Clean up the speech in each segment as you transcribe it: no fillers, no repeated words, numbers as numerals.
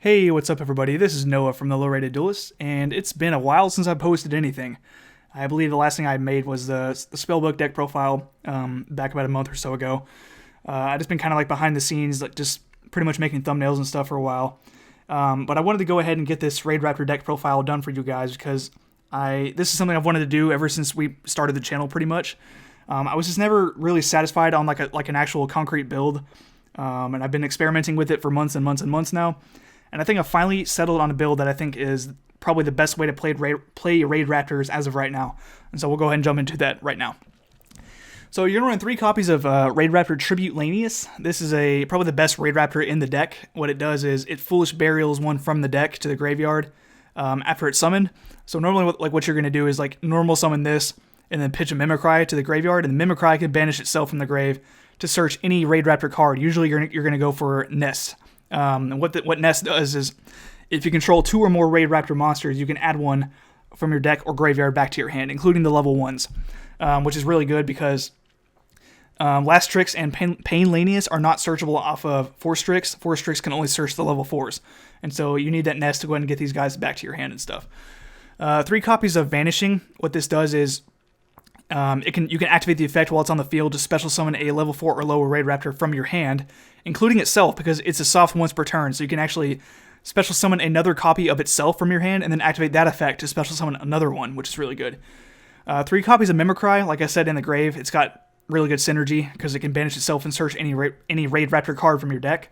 Hey, what's up, everybody? This is Noah from the Low Rated Duelist, and it's been a while since I posted anything. I believe the last thing I made was the spellbook deck profile back about a month or so ago. I just been kind of like behind the scenes, like just pretty much making thumbnails and stuff for a while. But I wanted to go ahead and get this Raidraptor deck profile done for you guys because this is something I've wanted to do ever since we started the channel, pretty much. I was just never really satisfied on like an actual concrete build, and I've been experimenting with it for months and months and months now. And I think I've finally settled on a build that I think is probably the best way to play Raidraptors as of right now. And so we'll go ahead and jump into that right now. So you're going to run 3 copies of Raidraptor Tribute Lanius. This is probably the best Raidraptor in the deck. What it does is it Foolish Burials one from the deck to the graveyard after it's summoned. So normally what you're going to do is like normal summon this and then pitch a Mimicry to the graveyard, and the Mimicry can banish itself from the grave to search any Raidraptor card. Usually you're going to go for Nest. And what Nest does is, if you control 2 or more Raidraptor monsters, you can add one from your deck or graveyard back to your hand, including the level 1s, which is really good because Last Tricks and Pain Lanius are not searchable off of Force Tricks. Force Tricks can only search the level 4s, and so you need that Nest to go ahead and get these guys back to your hand and stuff. 3 copies of Vanishing. What this does is you can activate the effect while it's on the field to special summon a level 4 or lower Raidraptor from your hand, including itself, because it's a soft once per turn, so you can actually special summon another copy of itself from your hand and then activate that effect to special summon another one, which is really good. 3 copies of Mimicry, like I said, in the grave. It's got really good synergy because it can banish itself and search any Raidraptor card from your deck.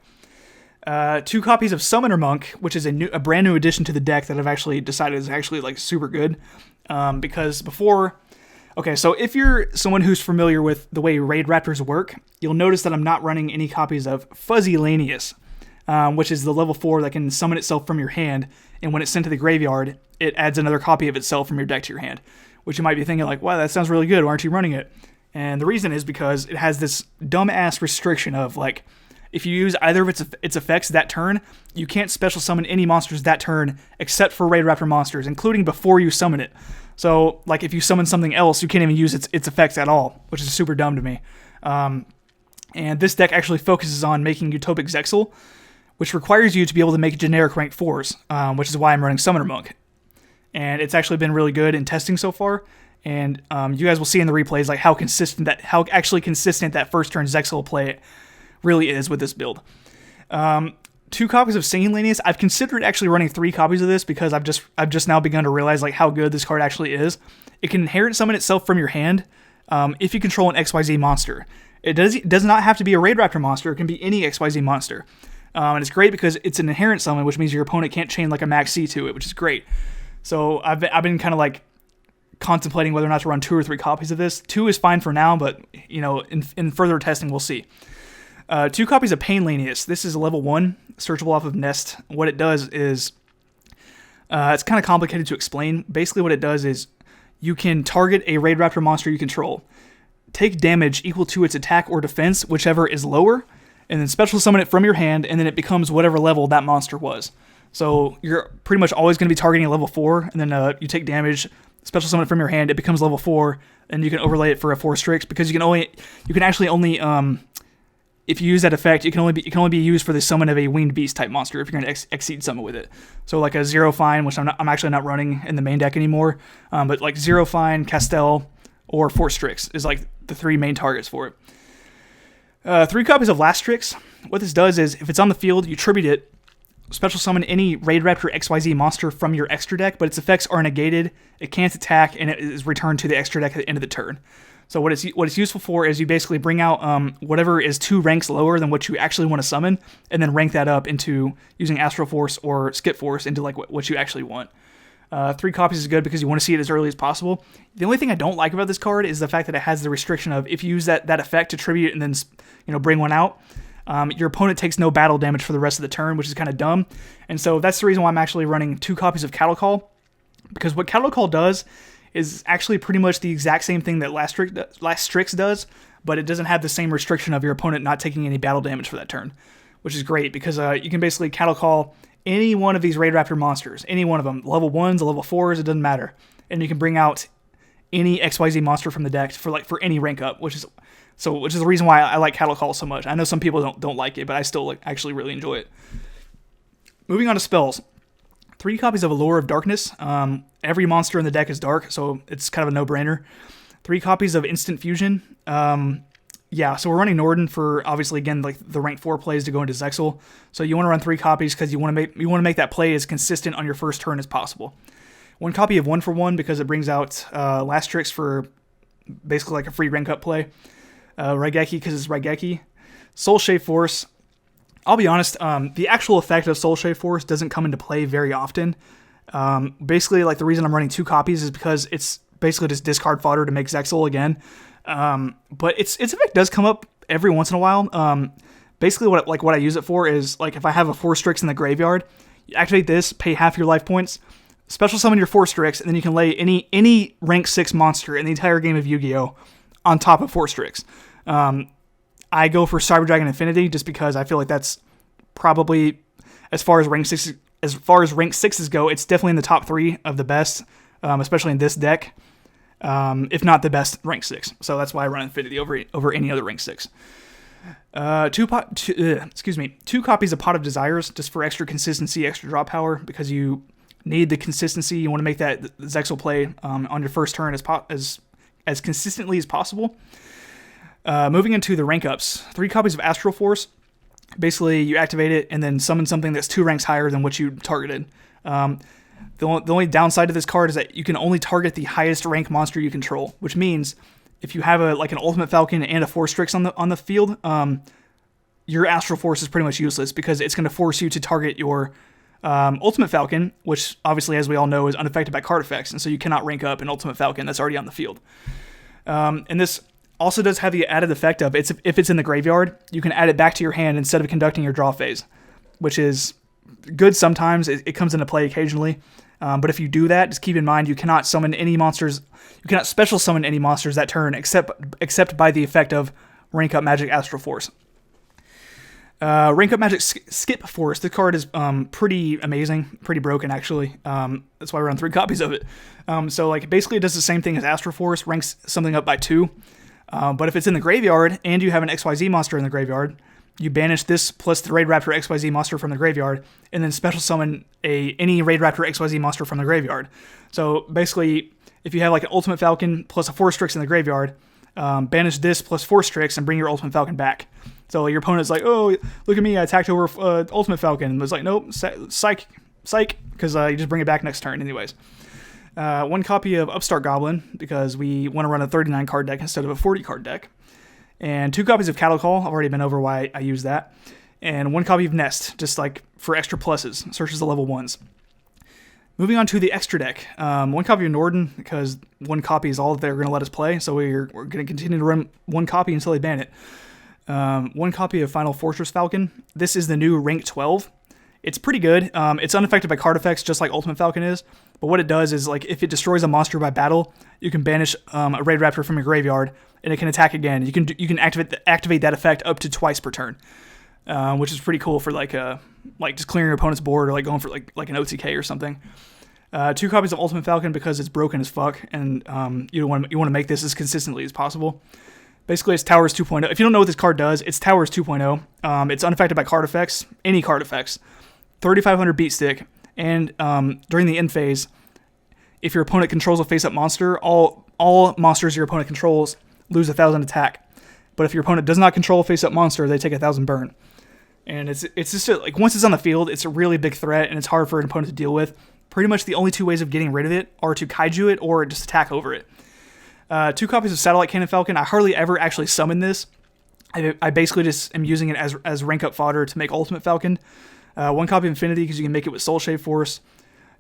2 copies of Summoner Monk, which is a brand new addition to the deck that I've actually decided is actually like super good, because before... Okay, so if you're someone who's familiar with the way Raidraptors work, you'll notice that I'm not running any copies of Fuzzy Lanius, which is the level 4 that can summon itself from your hand, and when it's sent to the graveyard, it adds another copy of itself from your deck to your hand, which you might be thinking like, wow, that sounds really good, why aren't you running it? And the reason is because it has this dumb-ass restriction of, like, if you use either of its effects that turn, you can't special summon any monsters that turn except for Raidraptor monsters, including before you summon it. So, like, if you summon something else, you can't even use its effects at all, which is super dumb to me. And this deck actually focuses on making Utopic Zexal, which requires you to be able to make generic rank 4s, which is why I'm running Summoner Monk. And it's actually been really good in testing so far, and you guys will see in the replays like how actually consistent that first turn Zexal play really is with this build. 2 copies of Singing Lanius. I've considered actually running 3 copies of this because I've just now begun to realize like how good this card actually is. It can inherent summon itself from your hand if you control an XYZ monster. It does not have to be a Raidraptor monster. It can be any XYZ monster. And it's great because it's an inherent summon, which means your opponent can't chain like a Max C to it, which is great. So I've been kind of like contemplating whether or not to run 2 or 3 copies of this. 2 is fine for now, but you know, in further testing we'll see. 2 copies of Pain Lanius. This is a level 1, searchable off of Nest. What it does is, it's kind of complicated to explain. Basically what it does is, you can target a Raidraptor monster you control, take damage equal to its attack or defense, whichever is lower, and then special summon it from your hand, and then it becomes whatever level that monster was. So you're pretty much always going to be targeting a level 4, and then you take damage, special summon it from your hand, it becomes level 4, and you can overlay it for a Force Tricks, because you can actually only if you use that effect, it can only be used for the summon of a winged beast type monster if you're going to exceed summon with it. So like a Zero Fine, which I'm actually not running in the main deck anymore, but like Zero Fine, Castel, or Force Tricks is like the 3 main targets for it. 3 copies of Last Tricks. What this does is, if it's on the field, you tribute it, special summon any Raidraptor XYZ monster from your extra deck, but its effects are negated, it can't attack, and it is returned to the extra deck at the end of the turn. So what it's useful for is you basically bring out whatever is 2 ranks lower than what you actually want to summon, and then rank that up into using Astral Force or Skip Force into like what you actually want. 3 copies is good because you want to see it as early as possible. The only thing I don't like about this card is the fact that it has the restriction of, if you use that effect to tribute and then bring one out, your opponent takes no battle damage for the rest of the turn, which is kind of dumb. And so that's the reason why I'm actually running 2 copies of Cattle Call, because what Cattle Call does is actually pretty much the exact same thing that Last Strix does, but it doesn't have the same restriction of your opponent not taking any battle damage for that turn, which is great because you can basically Cattle Call any one of these Raidraptor monsters, any one of them, level 1s, level 4s, it doesn't matter, and you can bring out any XYZ monster from the deck for any rank up, which is the reason why I like Cattle Call so much. I know some people don't like it, but I still actually really enjoy it. Moving on to spells. 3 copies of Allure of Darkness. Every monster in the deck is dark, so it's kind of a no-brainer. 3 copies of Instant Fusion. Yeah, so we're running Norden for, obviously, again, like the rank 4 plays to go into Zexal. So you want to run 3 copies because you want to make that play as consistent on your first turn as possible. 1 copy of 1-for-1 because it brings out Last Tricks for basically like a free rank up play. Raigeki because it's Raigeki. Soul Shave Force. I'll be honest, the actual effect of Soul Shave Force doesn't come into play very often. Basically, like the reason I'm running 2 copies is because it's basically just discard fodder to make Zexal again. But its effect does come up every once in a while. Basically, what I use it for is, like, if I have a 4 Strix in the graveyard, you activate this, pay half your life points, special summon your 4 Strix, and then you can lay any rank 6 monster in the entire game of Yu-Gi-Oh! On top of 4 Strix. I go for Cyber Dragon Infinity just because I feel like that's probably, as far as rank 6s go, it's definitely in the top 3 of the best, especially in this deck. If not the best rank 6. So that's why I run Infinity over any other rank 6. 2 copies of Pot of Desires, just for extra consistency, extra draw power, because you need the consistency. You want to make that Zexal play on your first turn as consistently as possible. Moving into the rank ups, 3 copies of Astral Force. Basically, you activate it and then summon something that's 2 ranks higher than what you targeted. The only downside to this card is that you can only target the highest rank monster you control, which means if you have an Ultimate Falcon and a 4 Strix on the field, your Astral Force is pretty much useless because it's going to force you to target your Ultimate Falcon, which obviously, as we all know, is unaffected by card effects, and so you cannot rank up an Ultimate Falcon that's already on the field. And this also does have the added effect of, if it's in the graveyard, you can add it back to your hand instead of conducting your draw phase, which is good sometimes. It comes into play occasionally. But if you do that, just keep in mind you cannot summon any monsters. You cannot special summon any monsters that turn except by the effect of Rank Up Magic Astral Force. Rank Up Magic Skip Force. The card is pretty amazing, pretty broken actually. That's why I run 3 copies of it. So like basically it does the same thing as Astral Force, ranks something up by 2. But if it's in the graveyard and you have an XYZ monster in the graveyard, you banish this plus the Raidraptor XYZ monster from the graveyard, and then special summon any Raidraptor XYZ monster from the graveyard. So basically, if you have like an Ultimate Falcon plus a 4 Strix in the graveyard, banish this plus 4 Strix and bring your Ultimate Falcon back. So your opponent's like, oh, look at me, I attacked over Ultimate Falcon. And it's like, nope, psych, because you just bring it back next turn anyways. 1 copy of Upstart Goblin, because we want to run a 39 card deck instead of a 40 card deck. And 2 copies of Cattle Call. I've already been over why I use that. And 1 copy of Nest, just like for extra pluses. Searches the level 1s. Moving on to the extra deck. 1 copy of Norden, because 1 copy is all that they're going to let us play. So we're going to continue to run 1 copy until they ban it. 1 copy of Final Fortress Falcon. This is the new rank 12. It's pretty good. It's unaffected by card effects, just like Ultimate Falcon is. But what it does is, like, if it destroys a monster by battle, you can banish a Raidraptor from your graveyard, and it can attack again. You can activate that effect up to twice per turn, which is pretty cool for like just clearing your opponent's board or like going for like an OTK or something. 2 copies of Ultimate Falcon because it's broken as fuck, and you want to make this as consistently as possible. Basically, it's Towers 2.0. If you don't know what this card does, it's Towers 2.0. It's unaffected by card effects, any card effects. 3,500 beat stick, and during the end phase, if your opponent controls a face-up monster, all monsters your opponent controls lose 1,000 attack. But if your opponent does not control a face-up monster, they take 1,000 burn. And it's just like, once it's on the field, it's a really big threat, and it's hard for an opponent to deal with. Pretty much the only 2 ways of getting rid of it are to kaiju it or just attack over it. 2 copies of Satellite Cannon Falcon. I hardly ever actually summon this. I basically just am using it as rank up fodder to make Ultimate Falcon. 1 copy of Infinity because you can make it with Soul Shave Force.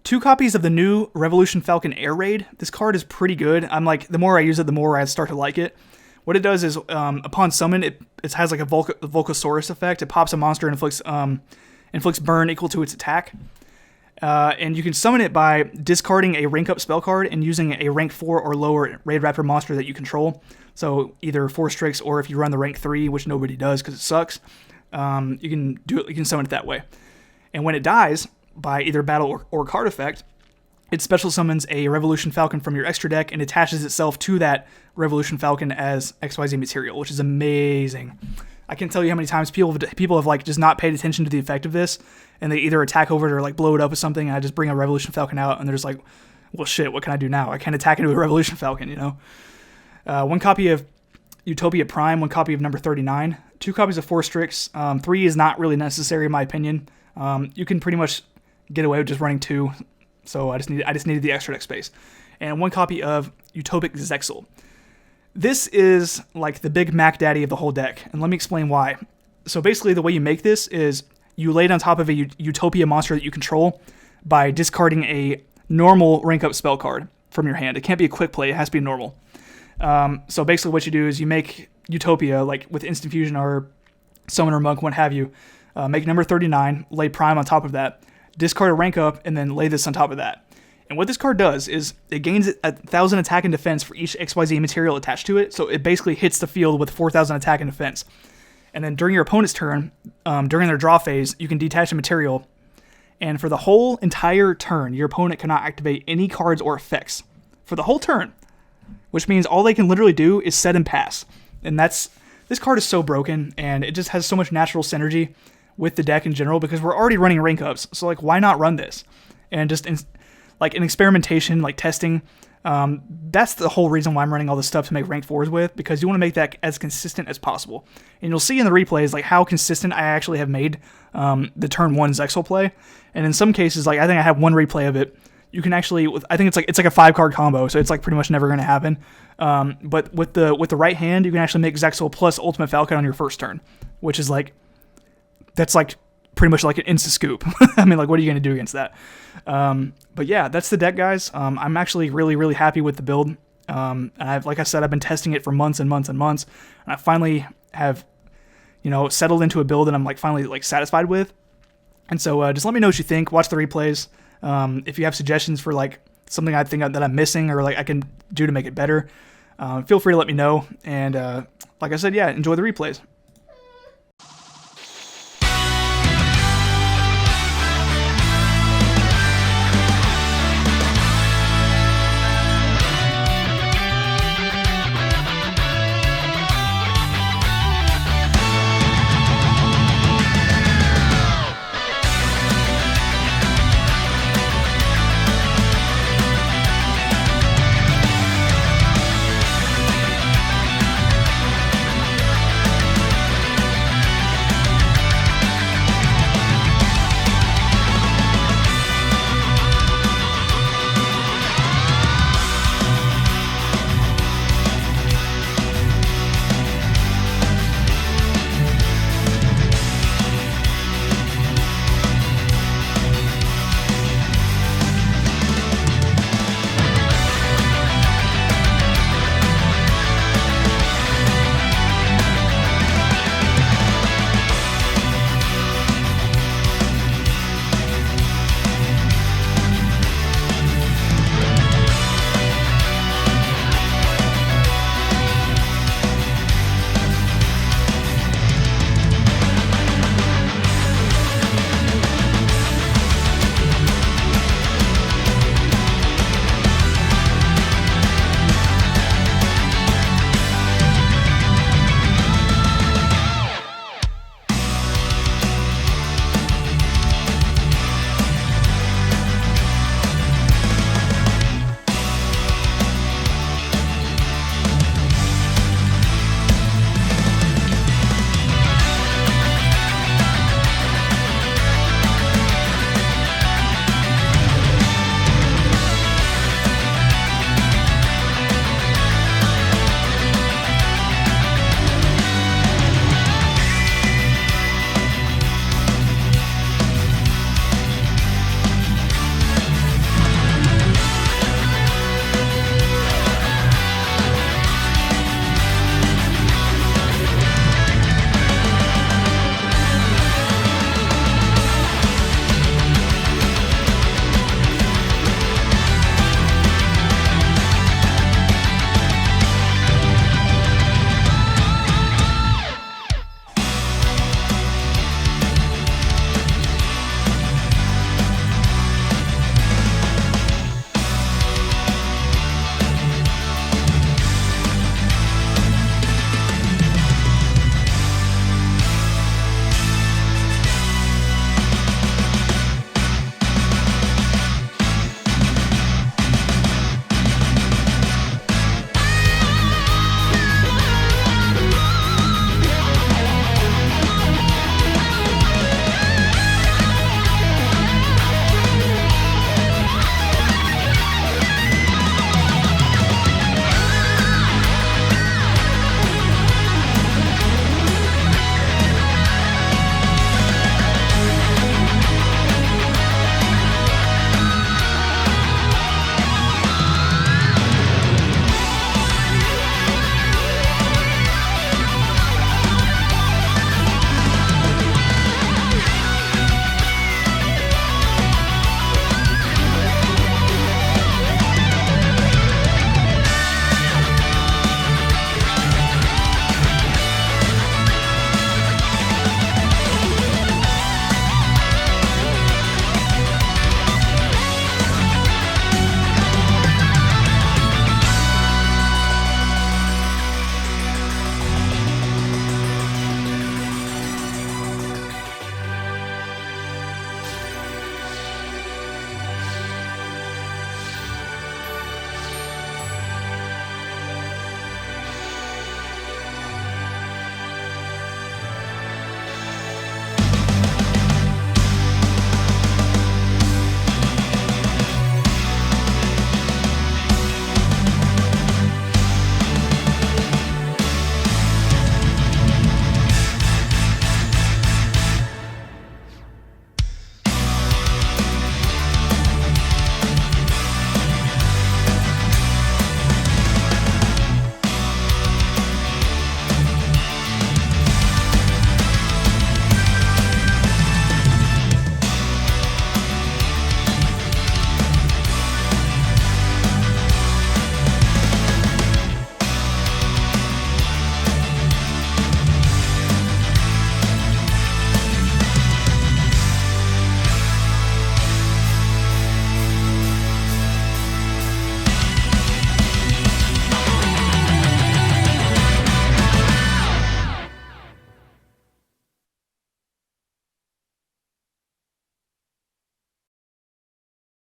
2 copies of the new Revolution Falcon Air Raid. This card is pretty good. I'm like, the more I use it, the more I start to like it. What it does is, upon summon, it has like a Volcasaurus effect. It pops a monster and inflicts burn equal to its attack. And you can summon it by discarding a rank up spell card and using a rank 4 or lower Raidraptor monster that you control. So either 4 Strix, or if you run the rank 3, which nobody does because it sucks, you can do it. You can summon it that way. And when it dies by either battle or card effect, it special summons a Revolution Falcon from your extra deck and attaches itself to that Revolution Falcon as XYZ material, which is amazing. I can't tell you how many times people have like just not paid attention to the effect of this, and they either attack over it or like blow it up with something, and I just bring a Revolution Falcon out, and they're just like, well, shit, what can I do now? I can't attack into a Revolution Falcon, you know? One copy of Utopia Prime, one copy of number 39, 2 copies of Force Strix. 3 is not really necessary in my opinion. You can pretty much get away with just running 2, so I just needed the extra deck space. And 1 copy of Utopic Zexal. This is like the big Mac Daddy of the whole deck, and let me explain why. So basically the way you make this is you lay it on top of a Utopia monster that you control by discarding a normal rank up spell card from your hand. It can't be a quick play, it has to be normal. So basically what you do is you make Utopia, like with Instant Fusion or Summoner Monk, what have you, make number 39, lay Prime on top of that, discard a rank up, and then lay this on top of that. And what this card does is it gains 1,000 attack and defense for each XYZ material attached to it, so it basically hits the field with 4,000 attack and defense. And then during your opponent's turn, during their draw phase, you can detach a material, and for the whole entire turn, your opponent cannot activate any cards or effects. For the whole turn. Which means all they can literally do is set and pass. And this card is so broken, and it just has so much natural synergy with the deck in general, because we're already running rank ups, so like why not run this? And just like in experimentation, like testing, that's the whole reason why I'm running all this stuff to make ranked 4s with, because you want to make that as consistent as possible. And you'll see in the replays like how consistent I actually have made the turn 1 Zexal play. And in some cases, like I think I have 1 replay of it. You can actually, I think it's like a 5-card combo, so it's like pretty much never going to happen. But with the right hand, you can actually make Zexal plus Ultimate Falcon on your first turn, which is like, that's like pretty much like an insta scoop. I mean, like, what are you going to do against that? But yeah, that's the deck, guys. I'm actually really, really happy with the build. And like I said, I've been testing it for months and months and months, and I finally have, settled into a build that I'm like finally like satisfied with. And so just let me know what you think. Watch the replays. If you have suggestions for like something I think that I'm missing or like I can do to make it better, feel free to let me know. And like I said, yeah, enjoy the replays.